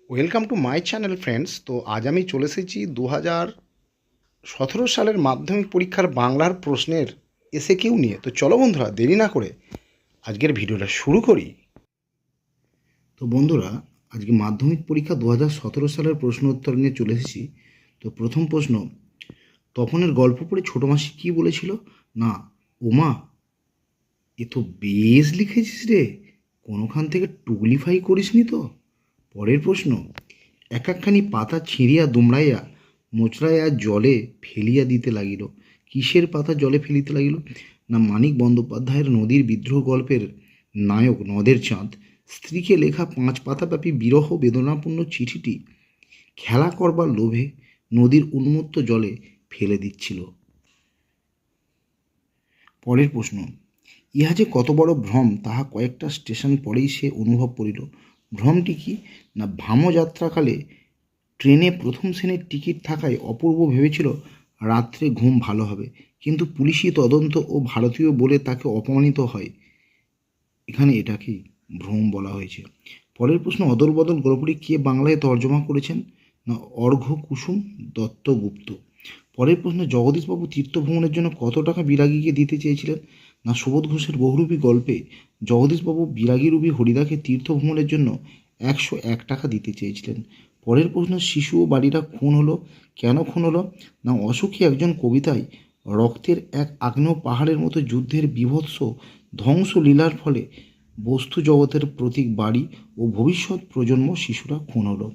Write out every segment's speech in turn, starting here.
Welcome to my channel friends. তো আজ আমি চলে এসেছি 2017 সালের মাধ্যমিক পরীক্ষার বাংলার প্রশ্নের এসএকিউ নিয়ে। তো চলো বন্ধুরা, দেরি না করে আজকের ভিডিওটা শুরু করি। তো বন্ধুরা, আজকে মাধ্যমিক পরীক্ষা 2017 সালের প্রশ্ন উত্তর নিয়ে চলে এসেছি। তো প্রথম প্রশ্ন, তপনের গল্প পড়ে ছোটো মাসি কী বলেছিল? না, ওমা, এ তো বেশ লিখেছিস রে, কোনোখান থেকে টুগলিফাই করিসনি তো? পরের প্রশ্ন, এক একখানি পাতা ছিঁড়িয়া দুমড়াইয়া মোচড়াইয়া জলে ফেলিয়া দিতে লাগিল। কিসের পাতা জলে ফেলিতে লাগিল? না, মানিক বন্দ্যোপাধ্যায়ের নদীর বিদ্রোহ গল্পের নায়ক নদের চাঁদ স্ত্রীকে লেখা 5 পাতাব্যাপী বিরহ বেদনাপূর্ণ চিঠিটি খেলা করবার লোভে নদীর উন্মত্ত জলে ফেলে দিচ্ছিল। পরের প্রশ্ন, ইহা যে কত বড় ভ্রম তাহা কয়েকটা স্টেশন পরেই সে অনুভব করিল। ভ্রমটি কি? না, ভামযাত্রাকালে ট্রেনে প্রথম শ্রেণীর টিকিট থাকায় অপূর্ব ভেবেছিল রাত্রে ঘুম ভালো হবে, কিন্তু পুলিশি তদন্ত ও ভারতীয় বলে তাকে অপমানিত হয়। এখানে এটাকেই ভ্রম বলা হয়েছে। পরের প্রশ্ন, অদল বদল গল্পটি কে বাংলায় তর্জমা করেছেন? না, অর্ঘ্য কুসুম দত্তগুপ্ত। পরের প্রশ্ন, জগদীশবাবু তীর্থভ্রমণের জন্য কত টাকা বিরাগীকে দিতে চেয়েছিলেন? না, সুবোধ ঘোষের বহুরূপী গল্পে জগদীশবাবু বিরাগীরূপী হরিদাকে তীর্থভ্রমণের জন্য 101 টাকা দিতে চেয়েছিলেন। পরের প্রশ্ন, শিশু ও বাড়িরা খুন হলো, কেন খুন হলো? না, অসুখী একজন কবিতায় রক্তের এক আগ্নেয় পাহাড়ের মতো যুদ্ধের বীভৎস ধ্বংসলীলার ফলে বস্তু জগতের প্রতীক বাড়ি ও ভবিষ্যৎ প্রজন্ম শিশুরা খুন হলো।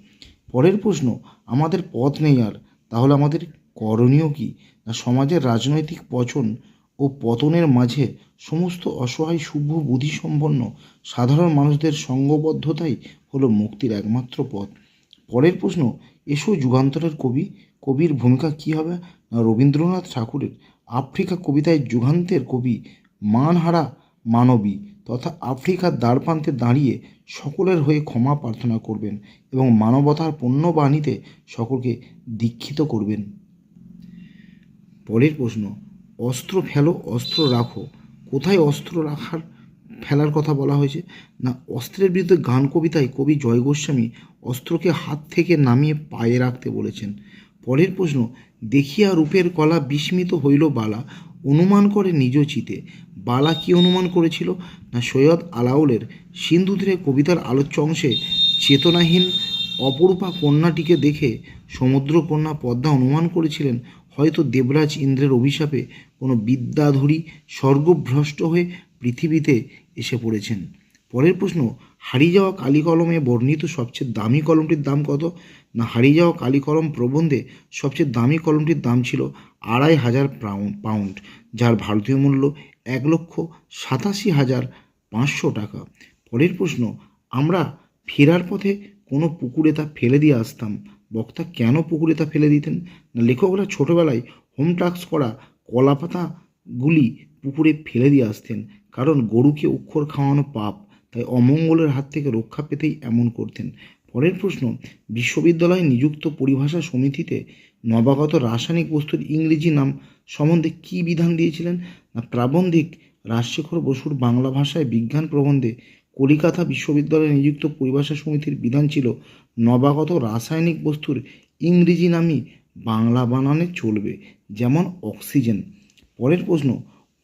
পরের প্রশ্ন, আমাদের পথ নেই আর, তাহলে আমাদের করণীয় কি? না, সমাজের রাজনৈতিক পচন ও পতনের মাঝে সমস্ত অসহায় শুভ বুদ্ধিসম্পন্ন সাধারণ মানুষদের সঙ্গবদ্ধতাই হলো মুক্তির একমাত্র পথ। পরের প্রশ্ন, এসো যুগান্তরের কবি, কবির ভূমিকা কী হবে? না, রবীন্দ্রনাথ ঠাকুরের আফ্রিকা কবিতায় যুগান্তের কবি মানহারা মানবী তথা আফ্রিকার দ্বারপ্রান্তে দাঁড়িয়ে সকলের হয়ে ক্ষমা প্রার্থনা করবেন এবং মানবতার পণ্যবাণীতে সকলকে দীক্ষিত করবেন। পরের প্রশ্ন, অস্ত্র ফেলো অস্ত্র রাখো, কোথায় অস্ত্র রাখার ফেলার কথা বলা হয়েছে? না, অস্ত্রের বিরুদ্ধে গান কবিতায় কবি জয় গোস্বামী অস্ত্রকে হাত থেকে নামিয়ে পায়ে রাখতে বলেছেন। পরের প্রশ্ন, দেখিয়া রূপের কলা বিস্মিত হইল বালা, অনুমান করে নিজ চিতে। বালা কি অনুমান করেছিল? না, সৈয়দ আলাওলের সিন্ধুতীরে কবিতার আলোচ্য অংশে চেতনাহীন অপরূপা কন্যাটিকে দেখে সমুদ্রকন্যা পদ্মা অনুমান করেছিলেন হয়তো দেবরাজ ইন্দ্রের অভিশাপে কোনো বিদ্যাধরী স্বর্গভ্রষ্ট হয়ে পৃথিবীতে এসে পড়েছেন। পরের প্রশ্ন, হারিয়ে যাওয়া কালি কলমে বর্ণিত সবচেয়ে দামি কলমটির দাম কত? না, হারিয়ে যাওয়া কালি কলম প্রবন্ধে সবচেয়ে দামি কলমটির দাম ছিল 2500 পাউন্ড, যার ভারতীয় মূল্য 1,87,500 টাকা। পরের প্রশ্ন, আমরা ফেরার পথে কোনো পুকুরে তা ফেলে দিয়ে আসতাম, বক্তা কেন পুকুরে তা ফেলে দিতেন? না, লেখকরা ছোটোবেলায় হোম টাস্ক করা কলাপাতাগুলি পুকুরে ফেলে দিয়ে আসতেন, কারণ গরুকে অক্ষর খাওয়ানো পাপ, তাই অমঙ্গলের হাত থেকে রক্ষা পেতেই এমন করতেন। পরের প্রশ্ন, বিশ্ববিদ্যালয়ে নিযুক্ত পরিভাষা সমিতিতে নবাগত রাসায়নিক বস্তুর ইংরেজি নাম সম্বন্ধে কী বিধান দিয়েছিলেন? না, প্রাবন্ধিক রাজশেখর বসুর বাংলা ভাষায় বিজ্ঞান প্রবন্ধে কলিকাতা বিশ্ববিদ্যালয়ে নিযুক্ত পরিভাষা সমিতির বিধান ছিল নবাগত রাসায়নিক বস্তুর ইংরেজি নামই বাংলা বানানে চলবে, যেমন অক্সিজেন। পরের প্রশ্ন,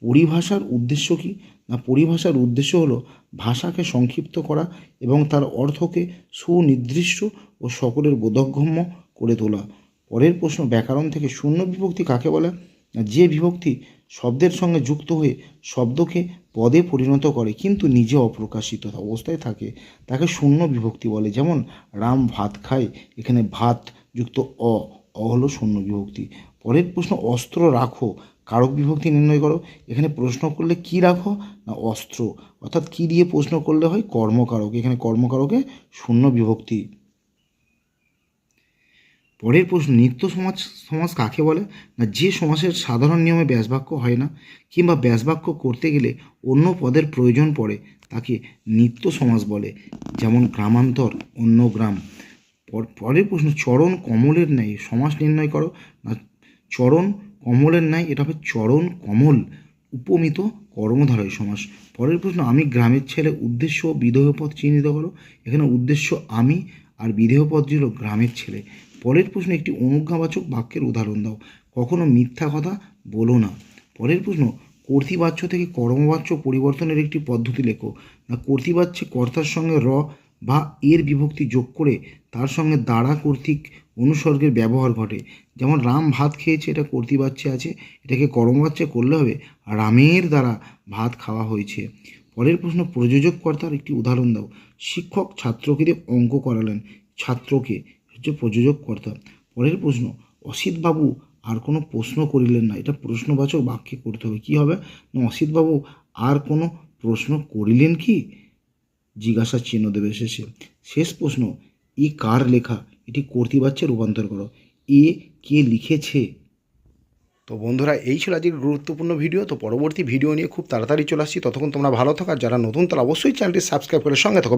পরিভাষার উদ্দেশ্য কী? না, পরিভাষার উদ্দেশ্য হলো ভাষাকে সংক্ষিপ্ত করা এবং তার অর্থকে সুনির্দিষ্ট ও সকলের বোধগম্য করে তোলা। পরের প্রশ্ন, ব্যাকরণ থেকে শূন্য বিভক্তি কাকে বলে? না, যে বিভক্তি শব্দের সঙ্গে যুক্ত হয়ে শব্দকে পদে পরিণত করে কিন্তু নিজে অপ্রকাশিত অবস্থায় থাকে তাকে শূন্য বিভক্তি বলে। যেমন রাম ভাত খায়, এখানে ভাত যুক্ত অ, অ হলো শূন্য বিভক্তি। পরের প্রশ্ন, অস্ত্র রাখো, কারক বিভক্তি নির্ণয় করো। এখানে প্রশ্ন করলে কি রাখো? না, অস্ত্র, অর্থাৎ কি দিয়ে প্রশ্ন করলে হয়? কর্মকারক, এখানে কর্মকারকে শূন্য বিভক্তি। পরের প্রশ্ন, নিত্য সমাস কাকে বলে? না, যে সমাসের সাধারণ নিয়মে ব্যাসবাক্য হয় না কিংবা ব্যাসবাক্য করতে গেলে অন্য পদের প্রয়োজন পড়ে তাকে নিত্য সমাস বলে, যেমন গ্রামান্তর, অন্য গ্রাম। পরের প্রশ্ন, চরণ কমলের ন্যায় সমাস নির্ণয় করো। না, চরণ কমলের ন্যায় এটা হবে চরণ কমল উপমিত কর্মধারয় সমাস। পরের প্রশ্ন, আমি গ্রামের ছেলে, উদ্দেশ্য ও বিধেয় পদ চিহ্নিত করো। এখানে উদ্দেশ্য আমি আর বিধেয় পদটি হলো গ্রামের ছেলে। পরের প্রশ্ন, একটি অনুজ্ঞাবাচক বাক্যের উদাহরণ দাও। কখনো মিথ্যা কথা বলো না। পরের প্রশ্ন, কর্তৃবাচ্য থেকে কর্মবাচ্য পরিবর্তনের একটি পদ্ধতি লেখো। না কর্তৃবাচ্যে কর্তার সঙ্গে র বা এর বিভক্তি যোগ করে তার সঙ্গে দ্বারা কর্তৃক অনুসর্গের ব্যবহার ঘটে। যেমন রাম ভাত খেয়েছে, এটা কর্তৃবাচ্যে আছে, এটাকে কর্মবাচ্যে করলে হবে রামের দ্বারা ভাত খাওয়া হয়েছে। পরের প্রশ্ন, প্রযোজক কর্তার একটি উদাহরণ দাও। শিক্ষক ছাত্রকে দিয়ে অঙ্ক করালেন, ছাত্রকে হচ্ছে প্রযোজক কর্তা। পরের প্রশ্ন, অসিতবাবু আর কোনো প্রশ্ন করিলেন না, এটা প্রশ্নবাচক বাক্যে করতে হবে। কি হবে না, অসিতবাবু আর কোনো প্রশ্ন করিলেন কি, জিজ্ঞাসার চিহ্ন দেবে শেষে। শেষ প্রশ্ন, এ কার লেখা, এটি কর্তৃবাচ্যে রূপান্তর করো। এ কে লিখেছে। তো বন্ধুরা, এই ছিল আজকের গুরুত্বপূর্ণ ভিডিও। তো পরবর্তী ভিডিও নিয়ে খুব তাড়াতাড়ি চলে আসছি। ততক্ষণ তোমরা ভালো থাকো, আর যারা নতুন তারা অবশ্যই চ্যানেলটি সাবস্ক্রাইব করে সঙ্গে থাকো।